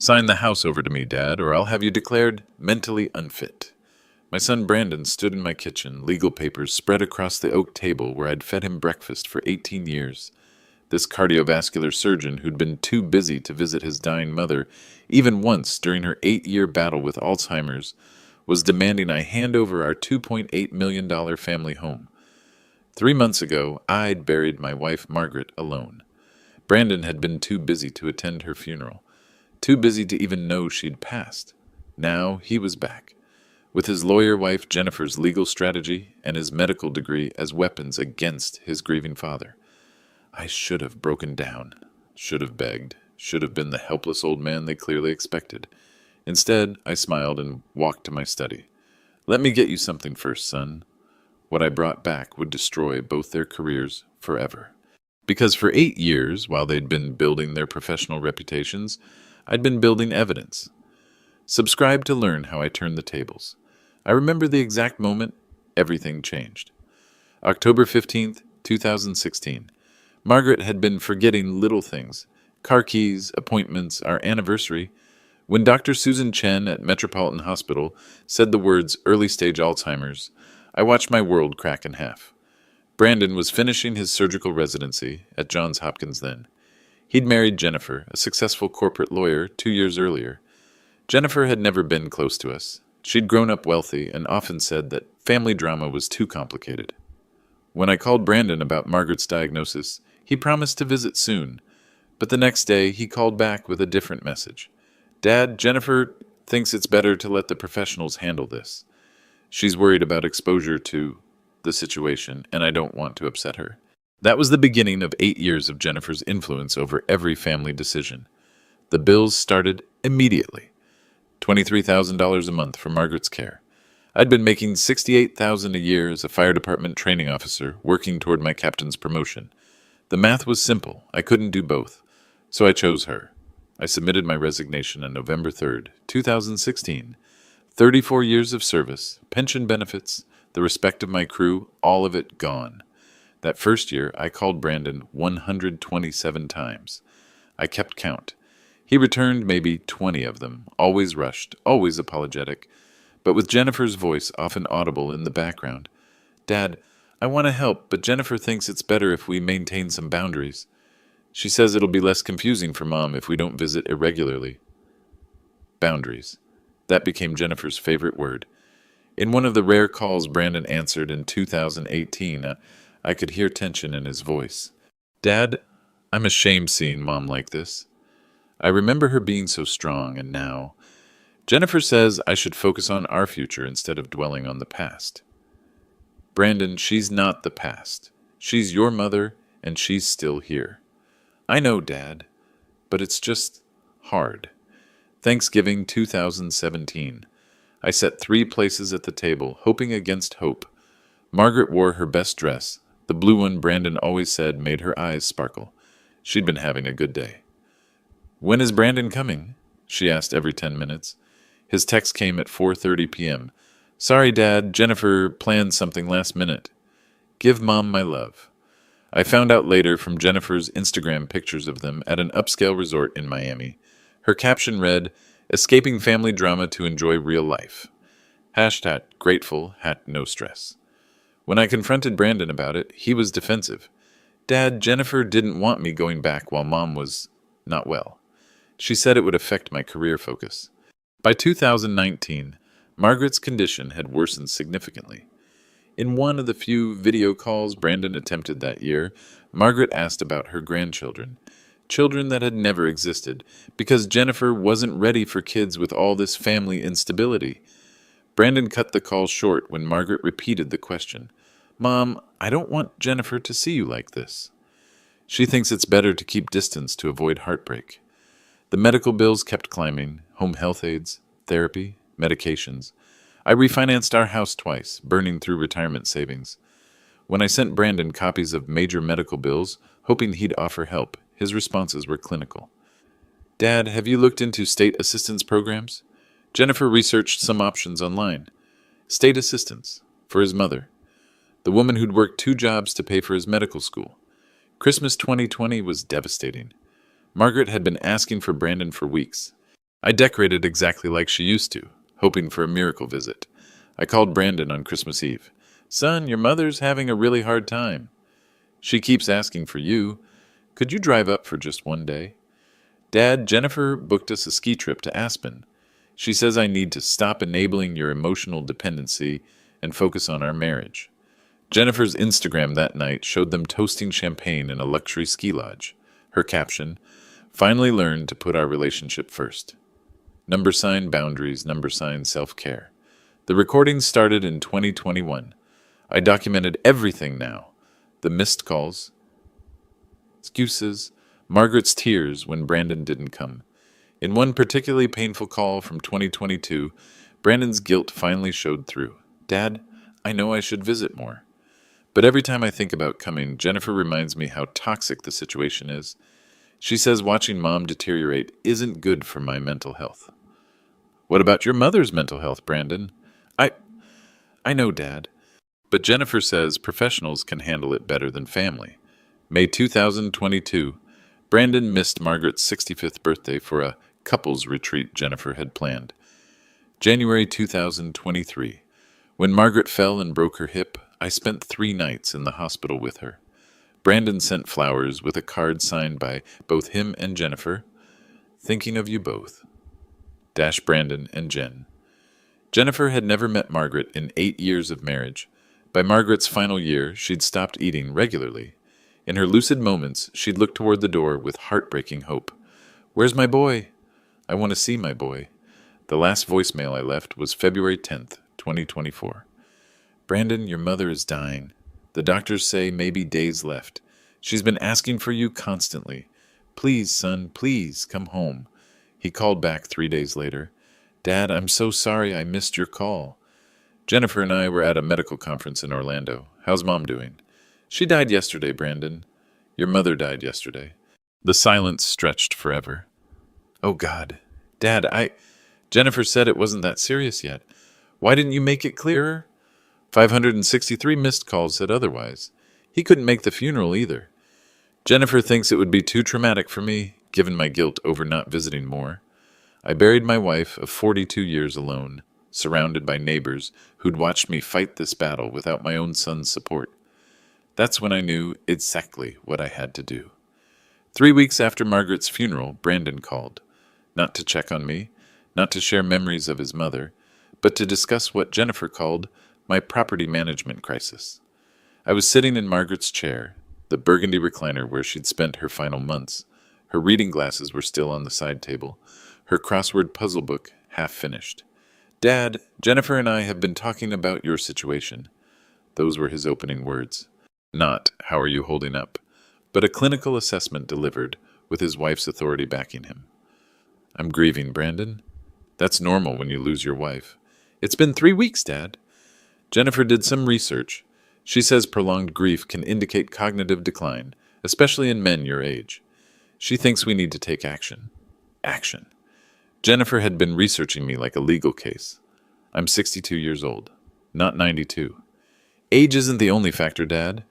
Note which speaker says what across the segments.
Speaker 1: Sign the house over to me, Dad, or I'll have you declared mentally unfit. My son Brandon stood in my kitchen, legal papers spread across the oak table where I'd fed him breakfast for 18 years. This cardiovascular surgeon, who'd been too busy to visit his dying mother, even once during her 8-year battle with Alzheimer's, was demanding I hand over our $2.8 million family home. 3 months ago, I'd buried my wife Margaret alone. Brandon had been too busy to attend her funeral, too busy to even know she'd passed. Now he was back, with his lawyer wife Jennifer's legal strategy and his medical degree as weapons against his grieving father. I should have broken down, should have begged, should have been the helpless old man they clearly expected. Instead, I smiled and walked to my study. Let me get you something first, son. What I brought back would destroy both their careers forever. Because for 8 years, while they'd been building their professional reputations, I'd been building evidence. Subscribe to learn how I turned the tables. I remember the exact moment everything changed. October 15th, 2016. Margaret had been forgetting little things. Car keys, appointments, our anniversary. When Dr. Susan Chen at Metropolitan Hospital said the words early-stage Alzheimer's, I watched my world crack in half. Brandon was finishing his surgical residency at Johns Hopkins then. He'd married Jennifer, a successful corporate lawyer, 2 years earlier. Jennifer had never been close to us. She'd grown up wealthy and often said that family drama was too complicated. When I called Brandon about Margaret's diagnosis, he promised to visit soon, but the next day he called back with a different message. Dad, Jennifer thinks it's better to let the professionals handle this. She's worried about exposure to the situation, and I don't want to upset her. That was the beginning of 8 years of Jennifer's influence over every family decision. The bills started immediately. $23,000 a month for Margaret's care. I'd been making $68,000 a year as a fire department training officer, working toward my captain's promotion. The math was simple. I couldn't do both, so I chose her. I submitted my resignation on November 3rd, 2016. 34 years of service, pension benefits, the respect of my crew, all of it gone. That first year, I called Brandon 127 times. I kept count. He returned maybe 20 of them, always rushed, always apologetic, but with Jennifer's voice often audible in the background. Dad, I want to help, but Jennifer thinks it's better if we maintain some boundaries. She says it'll be less confusing for Mom if we don't visit irregularly. Boundaries. That became Jennifer's favorite word. In one of the rare calls Brandon answered in 2018, I could hear tension in his voice. Dad, I'm ashamed seeing Mom like this. I remember her being so strong, and now Jennifer says I should focus on our future instead of dwelling on the past. Brandon, she's not the past. She's your mother, and she's still here. I know, Dad, but it's just hard. Thanksgiving 2017. I set 3 places at the table, hoping against hope. Margaret wore her best dress, the blue one Brandon always said made her eyes sparkle. She'd been having a good day. When is Brandon coming? She asked every 10 minutes. His text came at 4:30 p.m. Sorry, Dad, Jennifer planned something last minute. Give Mom my love. I found out later from Jennifer's Instagram pictures of them at an upscale resort in Miami. Her caption read, Escaping family drama to enjoy real life. Hashtag grateful, no stress. When I confronted Brandon about it, he was defensive. Dad, Jennifer didn't want me going back while Mom was not well. She said it would affect my career focus. By 2019, Margaret's condition had worsened significantly. In one of the few video calls Brandon attempted that year, Margaret asked about her grandchildren, children that had never existed, because Jennifer wasn't ready for kids with all this family instability. Brandon cut the call short when Margaret repeated the question. Mom, I don't want Jennifer to see you like this. She thinks it's better to keep distance to avoid heartbreak. The medical bills kept climbing, home health aides, therapy, medications. I refinanced our house twice, burning through retirement savings. When I sent Brandon copies of major medical bills, hoping he'd offer help, his responses were clinical. Dad, have you looked into state assistance programs? Jennifer researched some options online. State assistance, for his mother. The woman who'd worked 2 jobs to pay for his medical school. Christmas 2020 was devastating. Margaret had been asking for Brandon for weeks. I decorated exactly like she used to, hoping for a miracle visit. I called Brandon on Christmas Eve. Son, your mother's having a really hard time. She keeps asking for you. Could you drive up for just one day? Dad, Jennifer booked us a ski trip to Aspen. She says I need to stop enabling your emotional dependency and focus on our marriage. Jennifer's Instagram that night showed them toasting champagne in a luxury ski lodge. Her caption, finally learned to put our relationship first. Number sign boundaries, number sign self-care. The recording started in 2021. I documented everything now. The missed calls, excuses, Margaret's tears when Brandon didn't come. In one particularly painful call from 2022, Brandon's guilt finally showed through. Dad, I know I should visit more. But every time I think about coming, Jennifer reminds me how toxic the situation is. She says watching Mom deteriorate isn't good for my mental health. What about your mother's mental health, Brandon? I know, Dad. But Jennifer says professionals can handle it better than family. May 2022, Brandon missed Margaret's 65th birthday for a couples retreat Jennifer had planned. January 2023, when Margaret fell and broke her hip, I spent 3 nights in the hospital with her. Brandon sent flowers with a card signed by both him and Jennifer. Thinking of you both. Dash Brandon and Jen. Jennifer had never met Margaret in 8 years of marriage. By Margaret's final year, she'd stopped eating regularly. In her lucid moments, she'd look toward the door with heartbreaking hope. Where's my boy? I want to see my boy. The last voicemail I left was February 10th, 2024. Brandon, your mother is dying. The doctors say maybe days left. She's been asking for you constantly. Please, son, please come home. He called back 3 days later. Dad, I'm so sorry I missed your call. Jennifer and I were at a medical conference in Orlando. How's Mom doing? She died yesterday, Brandon. Your mother died yesterday. The silence stretched forever. Oh, God. Dad, Jennifer said it wasn't that serious yet. Why didn't you make it clearer? 563 missed calls said otherwise. He couldn't make the funeral either. Jennifer thinks it would be too traumatic for me, given my guilt over not visiting more. I buried my wife of 42 years alone, surrounded by neighbors who'd watched me fight this battle without my own son's support. That's when I knew exactly what I had to do. 3 weeks after Margaret's funeral, Brandon called. Not to check on me, not to share memories of his mother, but to discuss what Jennifer called my property management crisis. I was sitting in Margaret's chair, the burgundy recliner where she'd spent her final months. Her reading glasses were still on the side table, her crossword puzzle book half finished. Dad, Jennifer and I have been talking about your situation. Those were his opening words. Not, how are you holding up, but a clinical assessment delivered with his wife's authority backing him. I'm grieving, Brandon. That's normal when you lose your wife. It's been 3 weeks, Dad. Jennifer did some research. She says prolonged grief can indicate cognitive decline, especially in men your age. She thinks we need to take action. Action. Jennifer had been researching me like a legal case. I'm 62 years old, not 92. Age isn't the only factor, Dad.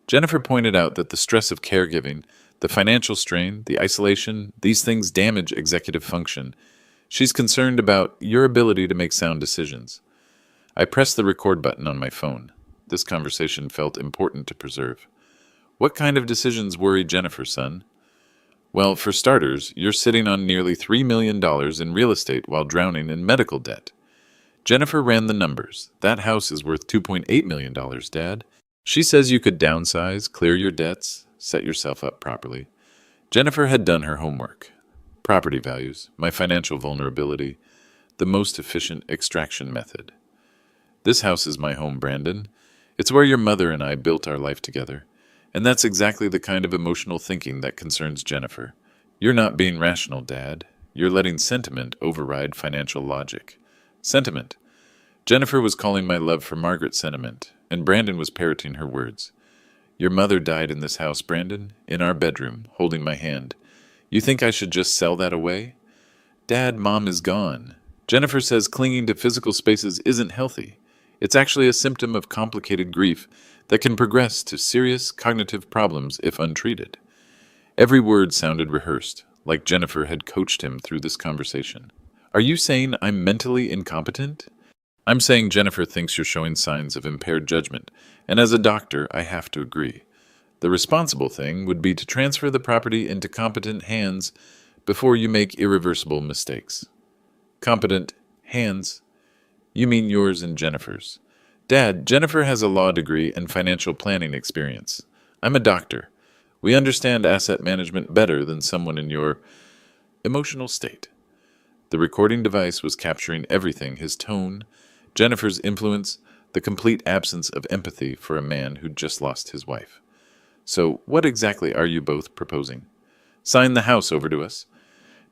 Speaker 1: Jennifer pointed out that the stress of caregiving, the financial strain, the isolation, these things damage executive function. She's concerned about your ability to make sound decisions. I pressed the record button on my phone. This conversation felt important to preserve. What kind of decisions worry Jennifer, son? Well, for starters, you're sitting on nearly $3 million in real estate while drowning in medical debt. Jennifer ran the numbers. That house is worth $2.8 million, Dad. She says you could downsize, clear your debts, set yourself up properly. Jennifer had done her homework. Property values, my financial vulnerability, the most efficient extraction method. This house is my home, Brandon. It's where your mother and I built our life together. And that's exactly the kind of emotional thinking that concerns Jennifer. You're not being rational, Dad. You're letting sentiment override financial logic. Sentiment. Jennifer was calling my love for Margaret sentiment, and Brandon was parroting her words. Your mother died in this house, Brandon, in our bedroom, holding my hand. You think I should just sell that away? Dad, Mom is gone. Jennifer says clinging to physical spaces isn't healthy. It's actually a symptom of complicated grief that can progress to serious cognitive problems if untreated. Every word sounded rehearsed, like Jennifer had coached him through this conversation. Are you saying I'm mentally incompetent? I'm saying Jennifer thinks you're showing signs of impaired judgment, and as a doctor, I have to agree. The responsible thing would be to transfer the property into competent hands before you make irreversible mistakes. Competent hands? You mean yours and Jennifer's. Dad, Jennifer has a law degree and financial planning experience. I'm a doctor. We understand asset management better than someone in your emotional state. The recording device was capturing everything: his tone, Jennifer's influence, the complete absence of empathy for a man who'd just lost his wife. So, what exactly are you both proposing? Sign the house over to us.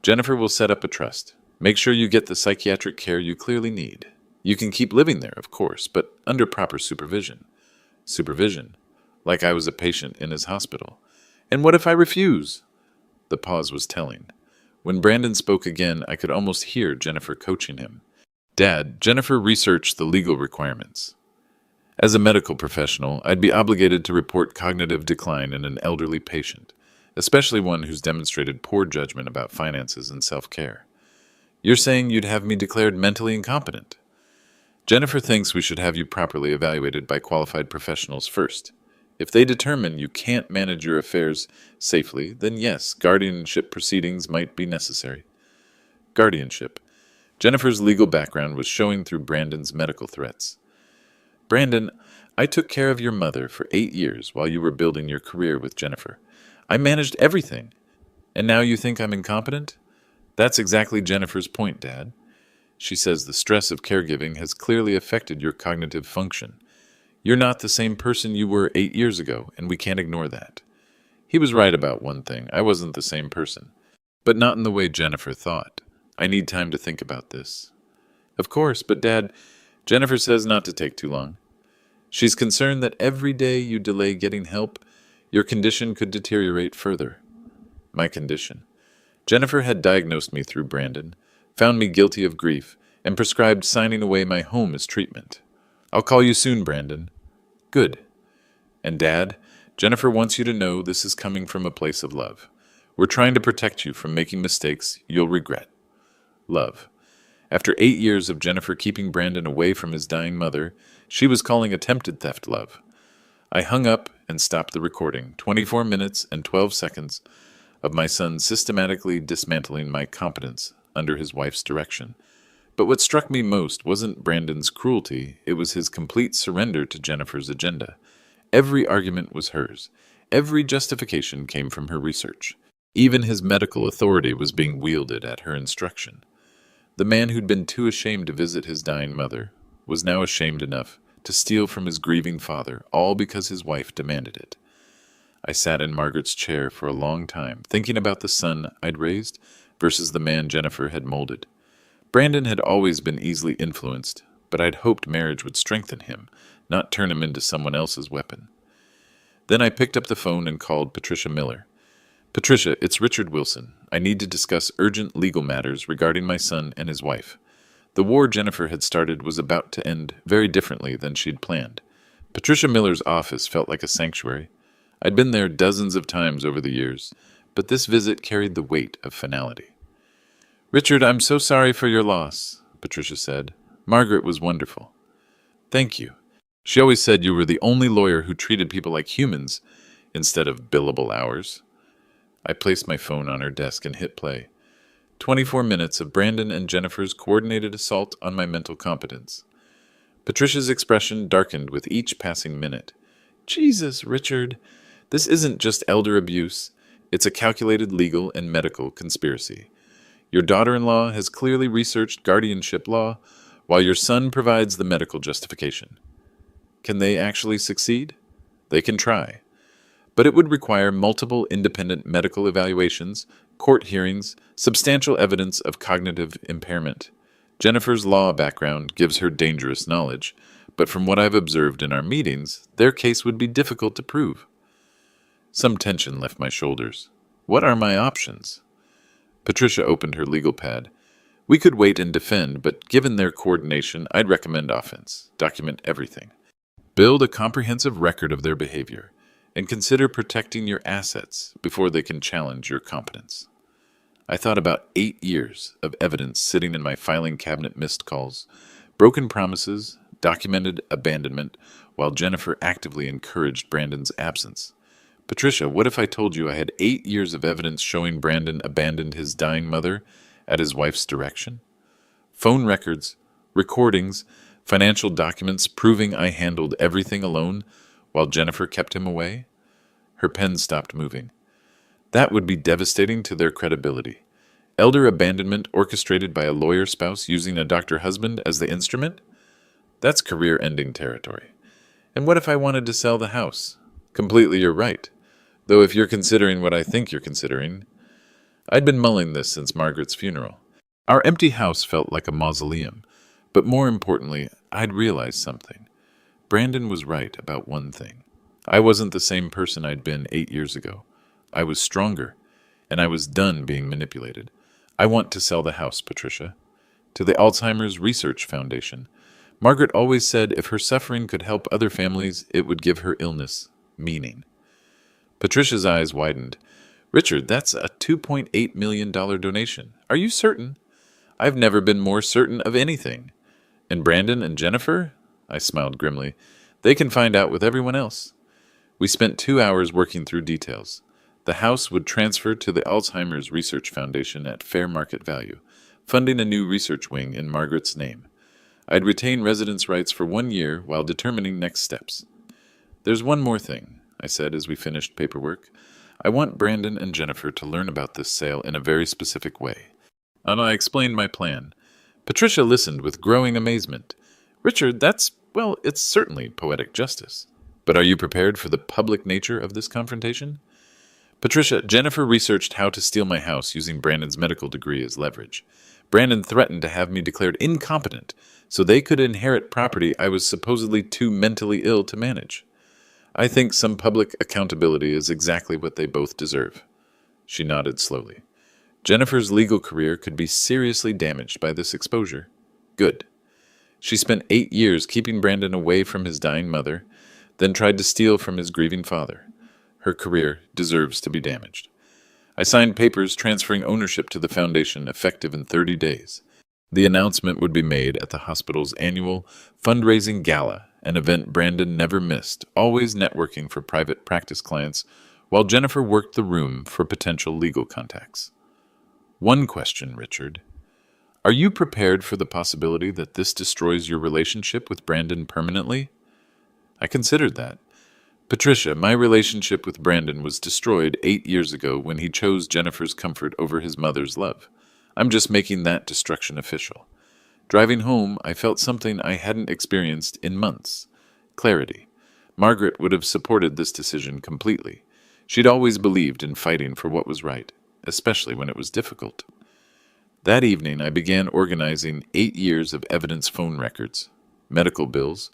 Speaker 1: Jennifer will set up a trust. Make sure you get the psychiatric care you clearly need. You can keep living there, of course, but under proper supervision. Supervision? Like I was a patient in his hospital. And what if I refuse? The pause was telling. When Brandon spoke again, I could almost hear Jennifer coaching him. Dad, Jennifer researched the legal requirements. As a medical professional, I'd be obligated to report cognitive decline in an elderly patient, especially one who's demonstrated poor judgment about finances and self-care. You're saying you'd have me declared mentally incompetent? Jennifer thinks we should have you properly evaluated by qualified professionals first. If they determine you can't manage your affairs safely, then yes, guardianship proceedings might be necessary. Guardianship. Jennifer's legal background was showing through Brandon's medical threats. Brandon, I took care of your mother for 8 years while you were building your career with Jennifer. I managed everything. And now you think I'm incompetent? That's exactly Jennifer's point, Dad. She says the stress of caregiving has clearly affected your cognitive function. You're not the same person you were 8 years ago, and we can't ignore that. He was right about one thing. I wasn't the same person. But not in the way Jennifer thought. I need time to think about this. Of course, but Dad, Jennifer says not to take too long. She's concerned that every day you delay getting help, your condition could deteriorate further. My condition. Jennifer had diagnosed me through Brandon, found me guilty of grief, and prescribed signing away my home as treatment. I'll call you soon, Brandon. Good. And Dad, Jennifer wants you to know this is coming from a place of love. We're trying to protect you from making mistakes you'll regret. Love. After 8 years of Jennifer keeping Brandon away from his dying mother, she was calling attempted theft love. I hung up and stopped the recording, 24 minutes and 12 seconds of my son systematically dismantling my competence under his wife's direction. But what struck me most wasn't Brandon's cruelty, it was his complete surrender to Jennifer's agenda. Every argument was hers. Every justification came from her research. Even his medical authority was being wielded at her instruction. The man who'd been too ashamed to visit his dying mother was now ashamed enough to steal from his grieving father, all because his wife demanded it. I sat in Margaret's chair for a long time, thinking about the son I'd raised versus the man Jennifer had molded. Brandon had always been easily influenced, but I'd hoped marriage would strengthen him, not turn him into someone else's weapon. Then I picked up the phone and called Patricia Miller. Patricia, it's Richard Wilson. I need to discuss urgent legal matters regarding my son and his wife. The war Jennifer had started was about to end very differently than she'd planned. Patricia Miller's office felt like a sanctuary. I'd been there dozens of times over the years, but this visit carried the weight of finality. Richard, I'm so sorry for your loss, Patricia said. Margaret was wonderful. Thank you. She always said you were the only lawyer who treated people like humans instead of billable hours. I placed my phone on her desk and hit play. 24 minutes of Brandon and Jennifer's coordinated assault on my mental competence. Patricia's expression darkened with each passing minute. Jesus, Richard, this isn't just elder abuse. It's a calculated legal and medical conspiracy. Your daughter-in-law has clearly researched guardianship law, while your son provides the medical justification. Can they actually succeed? They can try. But it would require multiple independent medical evaluations, court hearings, substantial evidence of cognitive impairment. Jennifer's law background gives her dangerous knowledge, but from what I've observed in our meetings, their case would be difficult to prove. Some tension left my shoulders. What are my options? Patricia opened her legal pad. We could wait and defend, but given their coordination, I'd recommend offense. Document everything. Build a comprehensive record of their behavior, and consider protecting your assets before they can challenge your competence. I thought about 8 years of evidence sitting in my filing cabinet, missed calls, broken promises, documented abandonment, while Jennifer actively encouraged Brandon's absence. Patricia, what if I told you I had 8 years of evidence showing Brandon abandoned his dying mother at his wife's direction? Phone records, recordings, financial documents proving I handled everything alone while Jennifer kept him away? Her pen stopped moving. That would be devastating to their credibility. Elder abandonment orchestrated by a lawyer spouse using a doctor husband as the instrument? That's career-ending territory. And what if I wanted to sell the house? Completely, you're right. Though if you're considering what I think you're considering, I'd been mulling this since Margaret's funeral. Our empty house felt like a mausoleum, but more importantly, I'd realized something. Brandon was right about one thing. I wasn't the same person I'd been 8 years ago. I was stronger, and I was done being manipulated. I want to sell the house, Patricia. To the Alzheimer's Research Foundation. Margaret always said if her suffering could help other families, it would give her illness meaning. Patricia's eyes widened. Richard, that's a $2.8 million donation. Are you certain? I've never been more certain of anything. And Brandon and Jennifer? I smiled grimly. They can find out with everyone else. We spent 2 hours working through details. The house would transfer to the Alzheimer's Research Foundation at fair market value, funding a new research wing in Margaret's name. I'd retain residence rights for 1 year while determining next steps. There's one more thing, I said as we finished paperwork. I want Brandon and Jennifer to learn about this sale in a very specific way. And I explained my plan. Patricia listened with growing amazement. Richard, it's certainly poetic justice. But are you prepared for the public nature of this confrontation? Patricia, Jennifer researched how to steal my house using Brandon's medical degree as leverage. Brandon threatened to have me declared incompetent so they could inherit property I was supposedly too mentally ill to manage. I think some public accountability is exactly what they both deserve. She nodded slowly. Jennifer's legal career could be seriously damaged by this exposure. Good. She spent 8 years keeping Brandon away from his dying mother, then tried to steal from his grieving father. Her career deserves to be damaged. I signed papers transferring ownership to the foundation effective in 30 days. The announcement would be made at the hospital's annual fundraising gala, an event Brandon never missed, always networking for private practice clients, while Jennifer worked the room for potential legal contacts. One question, Richard. Are you prepared for the possibility that this destroys your relationship with Brandon permanently? I considered that. Patricia, my relationship with Brandon was destroyed 8 years ago when he chose Jennifer's comfort over his mother's love. I'm just making that destruction official. Driving home, I felt something I hadn't experienced in months. Clarity. Margaret would have supported this decision completely. She'd always believed in fighting for what was right, especially when it was difficult. That evening, I began organizing 8 years of evidence phone records, medical bills,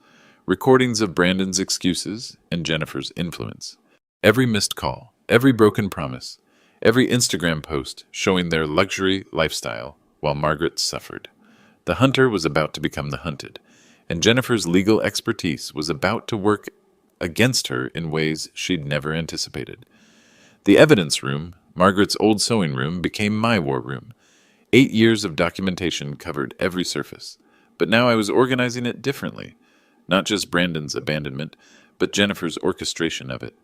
Speaker 1: recordings of Brandon's excuses and Jennifer's influence. Every missed call, every broken promise, every Instagram post showing their luxury lifestyle while Margaret suffered. The hunter was about to become the hunted, and Jennifer's legal expertise was about to work against her in ways she'd never anticipated. The evidence room, Margaret's old sewing room, became my war room. 8 years of documentation covered every surface, but now I was organizing it differently. Not just Brandon's abandonment, but Jennifer's orchestration of it.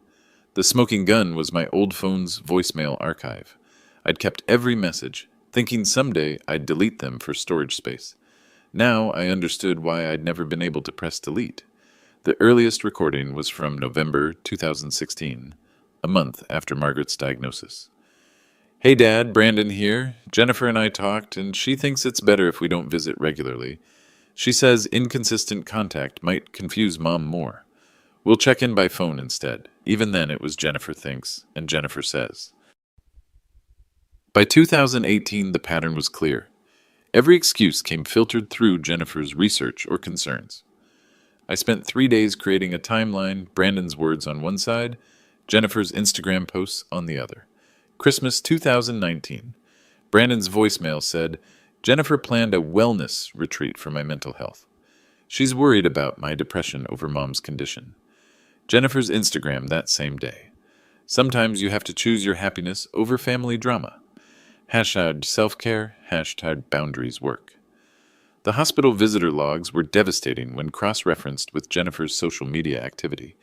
Speaker 1: The smoking gun was my old phone's voicemail archive. I'd kept every message, thinking someday I'd delete them for storage space. Now I understood why I'd never been able to press delete. The earliest recording was from November 2016, a month after Margaret's diagnosis. Hey Dad, Brandon here. Jennifer and I talked, and she thinks it's better if we don't visit regularly. She says inconsistent contact might confuse Mom more. We'll check in by phone instead. Even then it was Jennifer thinks, and Jennifer says. By 2018, the pattern was clear. Every excuse came filtered through Jennifer's research or concerns. I spent 3 days creating a timeline, Brandon's words on one side, Jennifer's Instagram posts on the other. Christmas 2019. Brandon's voicemail said, Jennifer planned a wellness retreat for my mental health. She's worried about my depression over Mom's condition. Jennifer's Instagram that same day. Sometimes you have to choose your happiness over family drama. Hashtag self-care, hashtag boundaries work. The hospital visitor logs were devastating when cross-referenced with Jennifer's social media activity.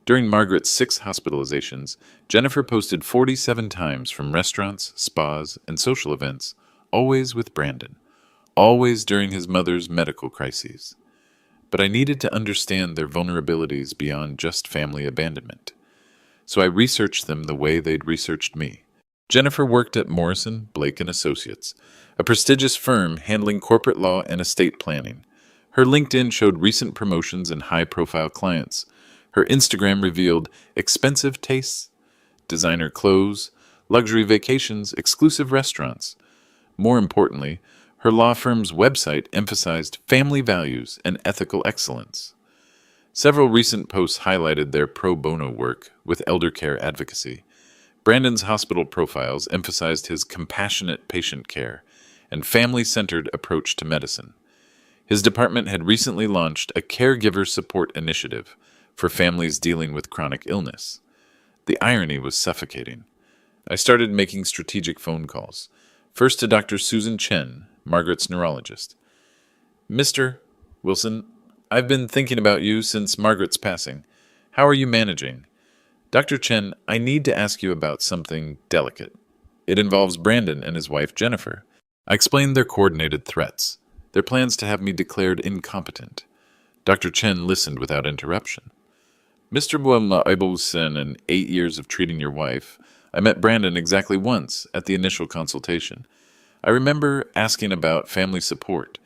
Speaker 1: During Margaret's 6 hospitalizations, Jennifer posted 47 times from restaurants, spas, and social events, always with Brandon, always during his mother's medical crises. But I needed to understand their vulnerabilities beyond just family abandonment. So I researched them the way they'd researched me. Jennifer worked at Morrison, Blake and Associates, a prestigious firm handling corporate law and estate planning. Her LinkedIn showed recent promotions and high-profile clients. Her Instagram revealed expensive tastes, designer clothes, luxury vacations, exclusive restaurants. More importantly, her law firm's website emphasized family values and ethical excellence. Several recent posts highlighted their pro bono work with elder care advocacy. Brandon's hospital profiles emphasized his compassionate patient care and family-centered approach to medicine. His department had recently launched a caregiver support initiative for families dealing with chronic illness. The irony was suffocating. I started making strategic phone calls, first to Dr. Susan Chen, Margaret's neurologist. Mr. Wilson, I've been thinking about you since Margaret's passing. How are you managing? Dr. Chen, I need to ask you about something delicate. It involves Brandon and his wife Jennifer. I explained their coordinated threats, their plans to have me declared incompetent. Dr. Chen listened without interruption. Mr. Wilson, in 8 years of treating your wife, I met Brandon exactly once at the initial consultation. I remember asking about family support,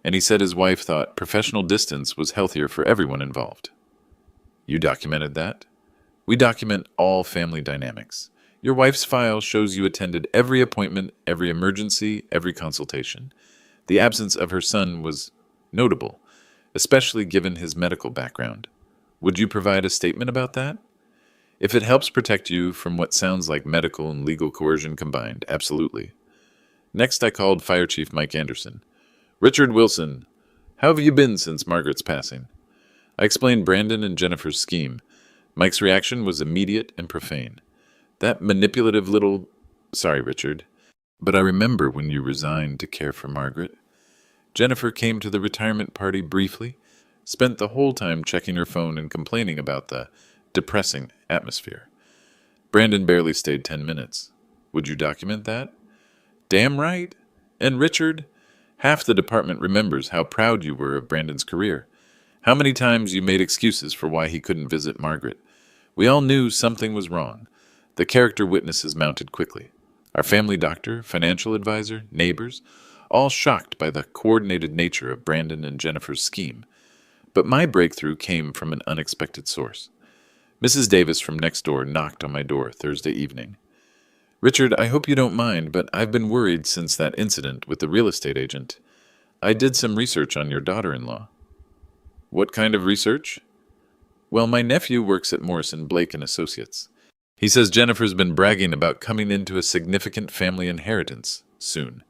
Speaker 1: and he said his wife thought professional distance was healthier for everyone involved. You documented that? We document all family dynamics. Your wife's file shows you attended every appointment, every emergency, every consultation. The absence of her son was notable, especially given his medical background. Would you provide a statement about that? If it helps protect you from what sounds like medical and legal coercion combined, absolutely. Next, I called Fire Chief Mike Anderson. Richard Wilson, how have you been since Margaret's passing? I explained Brandon and Jennifer's scheme. Mike's reaction was immediate and profane. That manipulative little... Sorry, Richard, but I remember when you resigned to care for Margaret. Jennifer came to the retirement party briefly, spent the whole time checking her phone and complaining about the depressing atmosphere. Brandon barely stayed 10 minutes. Would you document that? Damn right. And Richard, half the department remembers how proud you were of Brandon's career. How many times you made excuses for why he couldn't visit Margaret. We all knew something was wrong. The character witnesses mounted quickly. Our family doctor, financial advisor, neighbors, all shocked by the coordinated nature of Brandon and Jennifer's scheme. But my breakthrough came from an unexpected source. Mrs. Davis from next door knocked on my door Thursday evening. Richard, I hope you don't mind, but I've been worried since that incident with the real estate agent. I did some research on your daughter-in-law. What kind of research? Well, my nephew works at Morrison, Blake and Associates. He says Jennifer's been bragging about coming into a significant family inheritance soon.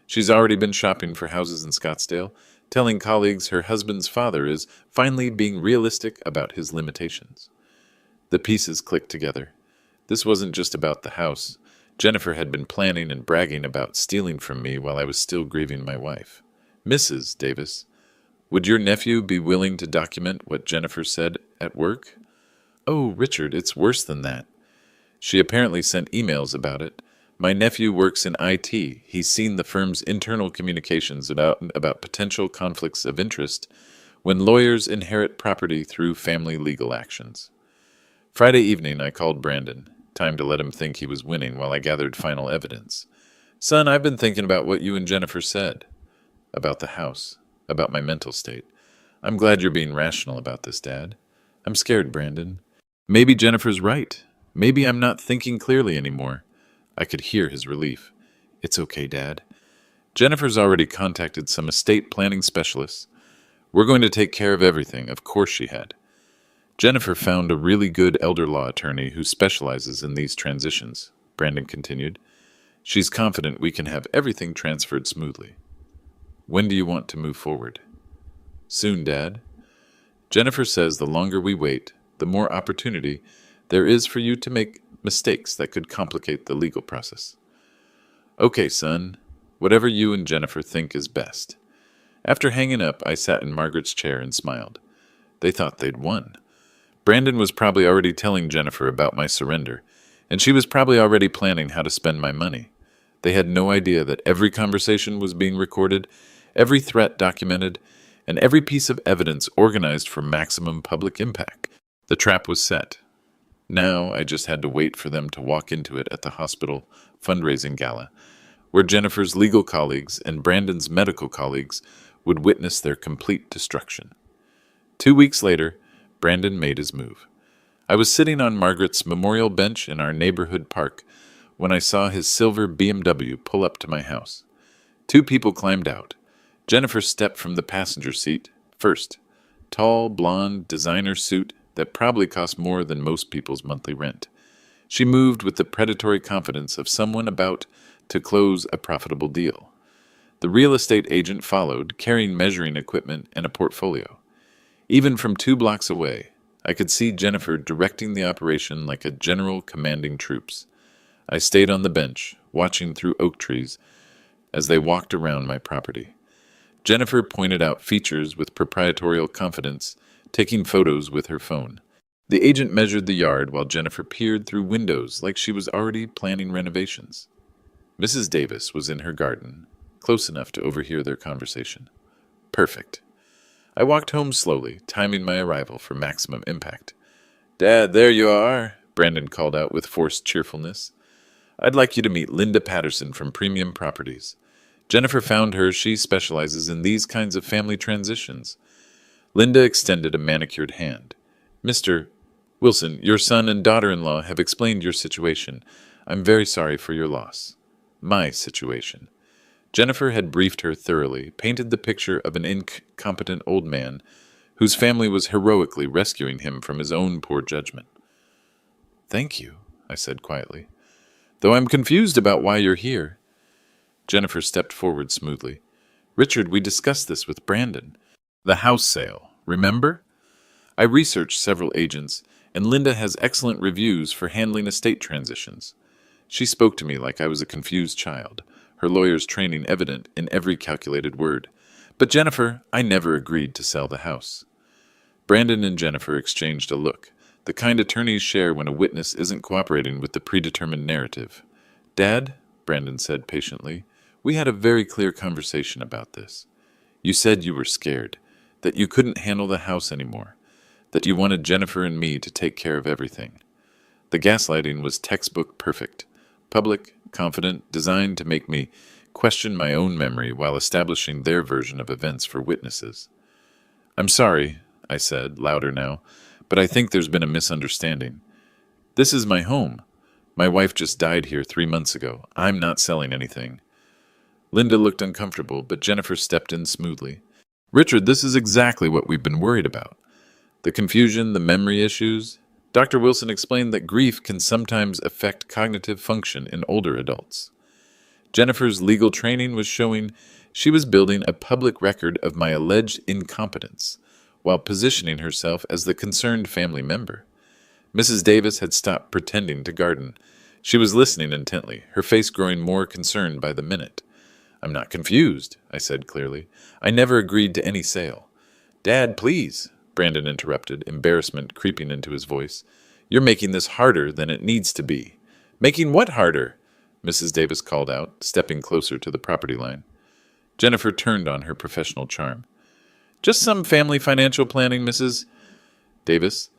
Speaker 1: She's already been shopping for houses in Scottsdale, telling colleagues her husband's father is finally being realistic about his limitations. The pieces clicked together. This wasn't just about the house. Jennifer had been planning and bragging about stealing from me while I was still grieving my wife. Mrs. Davis, would your nephew be willing to document what Jennifer said at work? Oh, Richard, it's worse than that. She apparently sent emails about it. My nephew works in IT. He's seen the firm's internal communications about potential conflicts of interest when lawyers inherit property through family legal actions. Friday evening, I called Brandon. Time to let him think he was winning while I gathered final evidence. Son, I've been thinking about what you and Jennifer said. About the house. About my mental state. I'm glad you're being rational about this, Dad. I'm scared, Brandon. Maybe Jennifer's right. Maybe I'm not thinking clearly anymore. I could hear his relief. It's okay, Dad. Jennifer's already contacted some estate planning specialists. We're going to take care of everything. Of course she had. Jennifer found a really good elder law attorney who specializes in these transitions, Brandon continued. She's confident we can have everything transferred smoothly. When do you want to move forward? Soon, Dad. Jennifer says the longer we wait, the more opportunity there is for you to make mistakes that could complicate the legal process. Okay, son. Whatever you and Jennifer think is best. After hanging up, I sat in Margaret's chair and smiled. They thought they'd won. Brandon was probably already telling Jennifer about my surrender, and she was probably already planning how to spend my money. They had no idea that every conversation was being recorded, every threat documented, and every piece of evidence organized for maximum public impact. The trap was set. Now I just had to wait for them to walk into it at the hospital fundraising gala, where Jennifer's legal colleagues and Brandon's medical colleagues would witness their complete destruction. 2 weeks later, Brandon made his move. I was sitting on Margaret's memorial bench in our neighborhood park when I saw his silver BMW pull up to my house. 2 people climbed out. Jennifer stepped from the passenger seat first. Tall, blonde, designer suit that probably cost more than most people's monthly rent. She moved with the predatory confidence of someone about to close a profitable deal. The real estate agent followed, carrying measuring equipment and a portfolio. Even from 2 blocks away, I could see Jennifer directing the operation like a general commanding troops. I stayed on the bench, watching through oak trees as they walked around my property. Jennifer pointed out features with proprietorial confidence, taking photos with her phone. The agent measured the yard while Jennifer peered through windows like she was already planning renovations. Mrs. Davis was in her garden, close enough to overhear their conversation. Perfect. I walked home slowly, timing my arrival for maximum impact. "Dad, there you are," Brandon called out with forced cheerfulness. "I'd like you to meet Linda Patterson from Premium Properties. Jennifer found her. She specializes in these kinds of family transitions." Linda extended a manicured hand. "Mr. Wilson, your son and daughter-in-law have explained your situation. I'm very sorry for your loss." My situation. Jennifer had briefed her thoroughly, painted the picture of an incompetent old man whose family was heroically rescuing him from his own poor judgment. "Thank you," I said quietly. "Though I'm confused about why you're here." Jennifer stepped forward smoothly. "Richard, we discussed this with Brandon. The house sale, remember? I researched several agents, and Linda has excellent reviews for handling estate transitions." She spoke to me like I was a confused child, her lawyer's training evident in every calculated word. "But Jennifer, I never agreed to sell the house." Brandon and Jennifer exchanged a look, the kind attorneys share when a witness isn't cooperating with the predetermined narrative. "Dad," Brandon said patiently, "we had a very clear conversation about this. You said you were scared, that you couldn't handle the house anymore, that you wanted Jennifer and me to take care of everything. The gaslighting was textbook perfect, public, confident, designed to make me question my own memory while establishing their version of events for witnesses. "I'm sorry," I said, louder now, "but I think there's been a misunderstanding. This is my home. My wife just died here 3 months ago. I'm not selling anything." Linda looked uncomfortable, but Jennifer stepped in smoothly. "Richard, this is exactly what we've been worried about. The confusion, the memory issues. Dr. Wilson explained that grief can sometimes affect cognitive function in older adults. Jennifer's legal training was showing she was building a public record of my alleged incompetence, while positioning herself as the concerned family member. Mrs. Davis had stopped pretending to garden. She was listening intently, her face growing more concerned by the minute. "I'm not confused," I said clearly. "I never agreed to any sale." "Dad, please," Brandon interrupted, embarrassment creeping into his voice. "You're making this harder than it needs to be." "Making what harder?" Mrs. Davis called out, stepping closer to the property line. Jennifer turned on her professional charm. "Just some family financial planning, Mrs. Davis.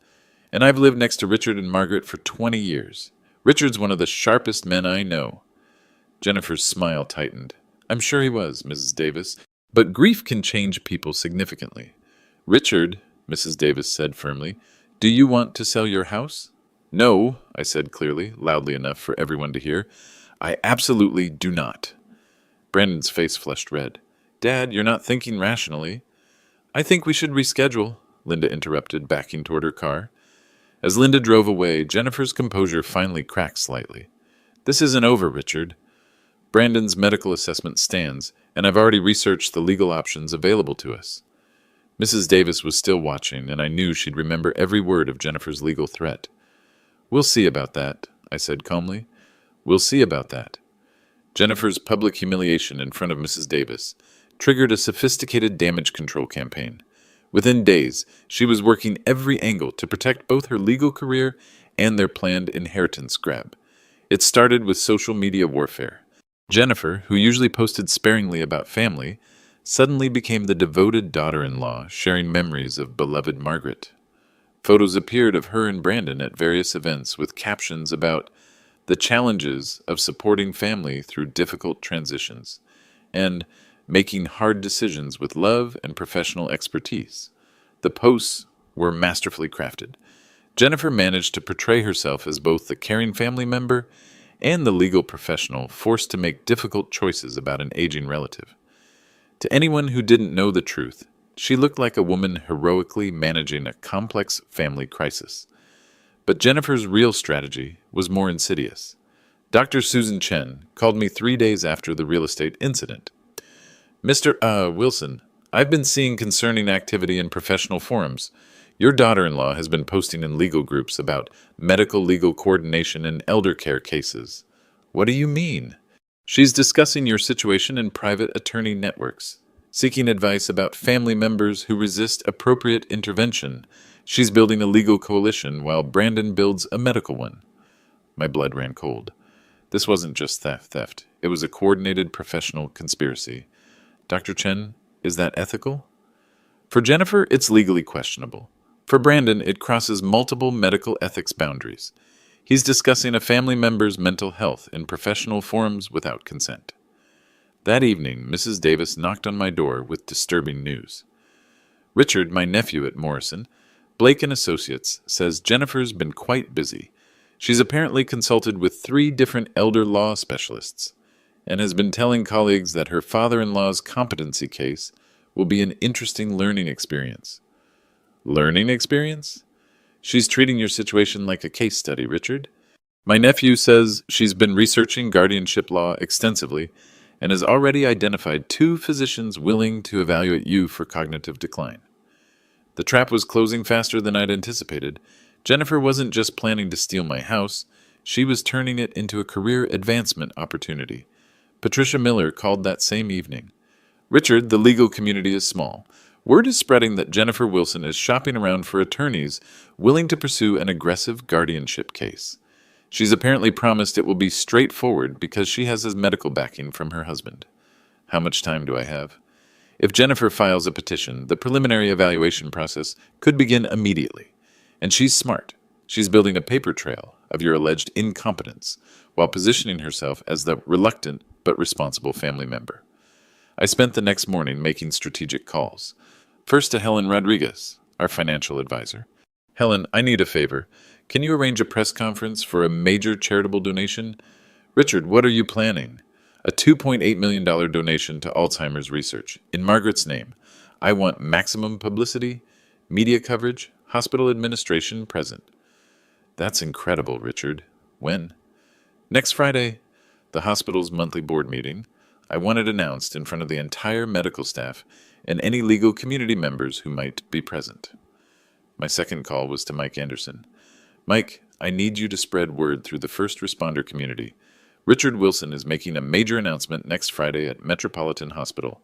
Speaker 1: And I've lived next to Richard and Margaret for 20 years. Richard's one of the sharpest men I know." Jennifer's smile tightened. "I'm sure he was, Mrs. Davis, but grief can change people significantly. Richard," Mrs. Davis said firmly, "do you want to sell your house?" "No," I said clearly, loudly enough for everyone to hear. "I absolutely do not." Brandon's face flushed red. "Dad, you're not thinking rationally." "I think we should reschedule," Linda interrupted, backing toward her car. As Linda drove away, Jennifer's composure finally cracked slightly. "This isn't over, Richard. Brandon's medical assessment stands, and I've already researched the legal options available to us." Mrs. Davis was still watching, and I knew she'd remember every word of Jennifer's legal threat. "We'll see about that," I said calmly. "We'll see about that." Jennifer's public humiliation in front of Mrs. Davis triggered a sophisticated damage control campaign. Within days, she was working every angle to protect both her legal career and their planned inheritance grab. It started with social media warfare. Jennifer, who usually posted sparingly about family, suddenly became the devoted daughter-in-law, sharing memories of beloved Margaret. Photos appeared of her and Brandon at various events with captions about the challenges of supporting family through difficult transitions, and making hard decisions with love and professional expertise. The posts were masterfully crafted. Jennifer managed to portray herself as both the caring family member and the legal professional forced to make difficult choices about an aging relative. To anyone who didn't know the truth, she looked like a woman heroically managing a complex family crisis. But Jennifer's real strategy was more insidious. Dr. Susan Chen called me 3 days after the real estate incident. Mr. Wilson, I've been seeing concerning activity in professional forums. Your daughter-in-law has been posting in legal groups about medical legal coordination in elder care cases. What do you mean? She's discussing your situation in private attorney networks, seeking advice about family members who resist appropriate intervention. She's building a legal coalition while Brandon builds a medical one. My blood ran cold. This wasn't just theft. It was a coordinated professional conspiracy. Dr. Chen, is that ethical? For Jennifer, it's legally questionable. For Brandon, it crosses multiple medical ethics boundaries. He's discussing a family member's mental health in professional forums without consent. That evening, Mrs. Davis knocked on my door with disturbing news. Richard, my nephew at Morrison, Blake and Associates, says Jennifer's been quite busy. She's apparently consulted with 3 different elder law specialists and has been telling colleagues that her father-in-law's competency case will be an interesting learning experience. Learning experience? She's treating your situation like a case study, Richard. My nephew says she's been researching guardianship law extensively and has already identified 2 physicians willing to evaluate you for cognitive decline. The trap was closing faster than I'd anticipated. Jennifer wasn't just planning to steal my house, she was turning it into a career advancement opportunity. Patricia Miller called that same evening. Richard, the legal community is small. Word is spreading that Jennifer Wilson is shopping around for attorneys willing to pursue an aggressive guardianship case. She's apparently promised it will be straightforward because she has his medical backing from her husband. How much time do I have? If Jennifer files a petition, the preliminary evaluation process could begin immediately. And she's smart. She's building a paper trail of your alleged incompetence while positioning herself as the reluctant but responsible family member. I spent the next morning making strategic calls. First to Helen Rodriguez, our financial advisor. Helen, I need a favor. Can you arrange a press conference for a major charitable donation? Richard, what are you planning? A $2.8 million donation to Alzheimer's research, in Margaret's name. I want maximum publicity, media coverage, hospital administration present. That's incredible, Richard. When? Next Friday, the hospital's monthly board meeting. I want it announced in front of the entire medical staff and any legal community members who might be present. My second call was to Mike Anderson. Mike, I need you to spread word through the first responder community. Richard Wilson is making a major announcement next Friday at Metropolitan Hospital.